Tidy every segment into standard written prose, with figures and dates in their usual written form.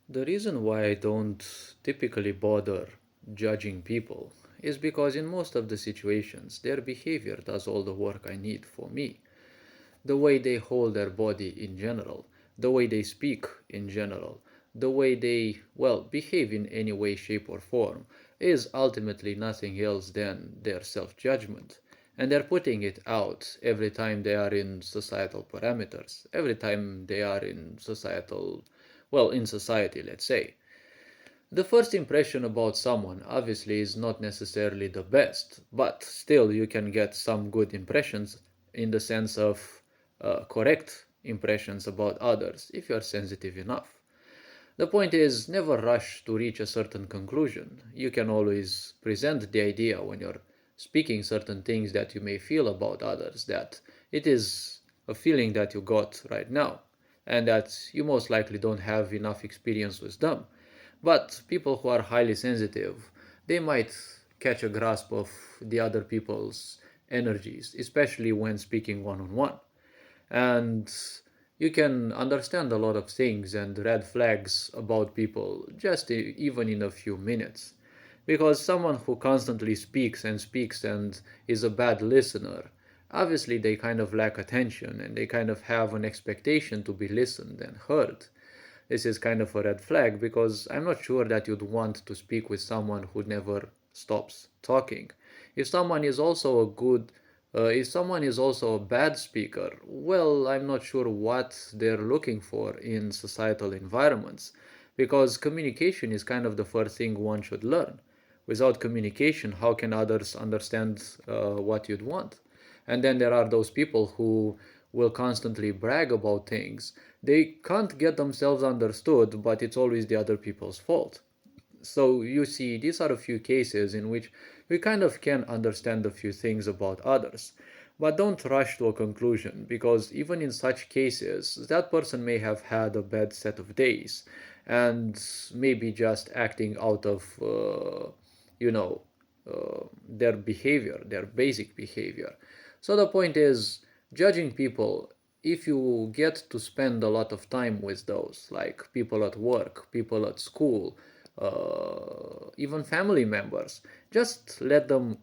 The reason why I don't typically bother judging people is because in most of the situations, their behavior does all the work I need for me. The way they hold their body in general, the way they speak in general, the way they, well, behave in any way, shape, or form is ultimately nothing else than their self judgment. And they're putting it out every time they are in societal parameters, every time they are in societal, well, in society, let's say. The first impression about someone obviously is not necessarily the best, but still you can get some good impressions in the sense of correct impressions about others if you are sensitive enough. The point is never rush to reach a certain conclusion. You can always present the idea when you're speaking certain things that you may feel about others that it is a feeling that you got right now and that you most likely don't have enough experience with them. But people who are highly sensitive, they might catch a grasp of the other people's energies, especially when speaking one on one. And you can understand a lot of things and red flags about people just even in a few minutes. Because someone who constantly speaks and speaks and is a bad listener, obviously they kind of lack attention and they kind of have an expectation to be listened and heard. This is kind of a red flag because I'm not sure that you'd want to speak with someone who never stops talking. If someone is also a good if someone is also a bad speaker, well, I'm not sure what they're looking for in societal environments because communication is kind of the first thing one should learn. Without communication, how can others understand what you'd want? And then there are those people who will constantly brag about things. They can't get themselves understood, but it's always the other people's fault. So you see, these are a few cases in which we kind of can understand a few things about others. But don't rush to a conclusion, because even in such cases, that person may have had a bad set of days and maybe just acting out of, you know, their behavior, their basic behavior. So the point is, judging people, if you get to spend a lot of time with those, like people at work, people at school, even family members, just let them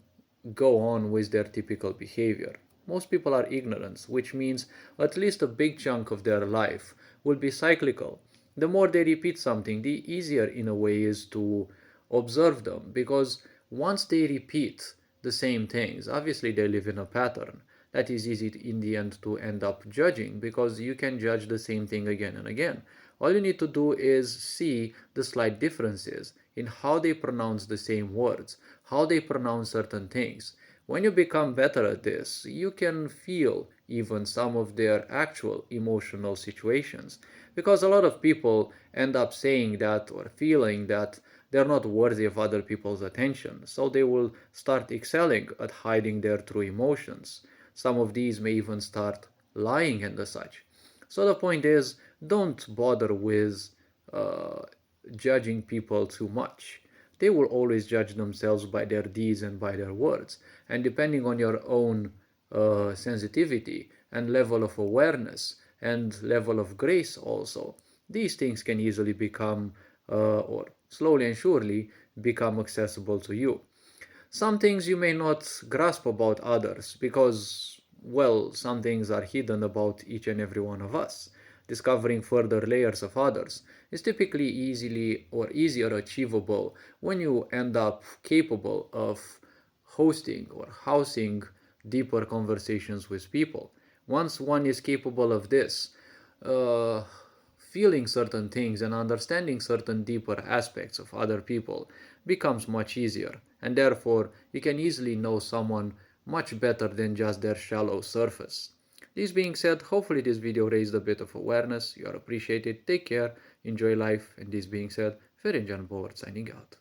go on with their typical behavior. Most people are ignorant, which means at least a big chunk of their life will be cyclical. The more they repeat something, the easier in a way is to observe them because once they repeat the same things, obviously they live in a pattern. That is easy in the end to end up judging because you can judge the same thing again and again. All you need to do is see the slight differences in how they pronounce the same words, how they pronounce certain things. When you become better at this, you can feel even some of their actual emotional situations. Because a lot of people end up saying that or feeling that they're not worthy of other people's attention, so they will start excelling at hiding their true emotions. Some of these may even start lying and the such. So the point is, don't bother with uh, judging people too much. They will always judge themselves by their deeds and by their words. And depending on your own sensitivity and level of awareness and level of grace, also, these things can easily become, or slowly and surely, become accessible to you. Some things you may not grasp about others because, well, some things are hidden about each and every one of us. Discovering further layers of others is typically easily or easier achievable when you end up capable of hosting or housing deeper conversations with people. Once one is capable of this, uh, feeling certain things and understanding certain deeper aspects of other people becomes much easier, and therefore you can easily know someone much better than just their shallow surface. This being said, hopefully this video raised a bit of awareness. You are appreciated. Take care, enjoy life, and this being said, Ferencan Board signing out.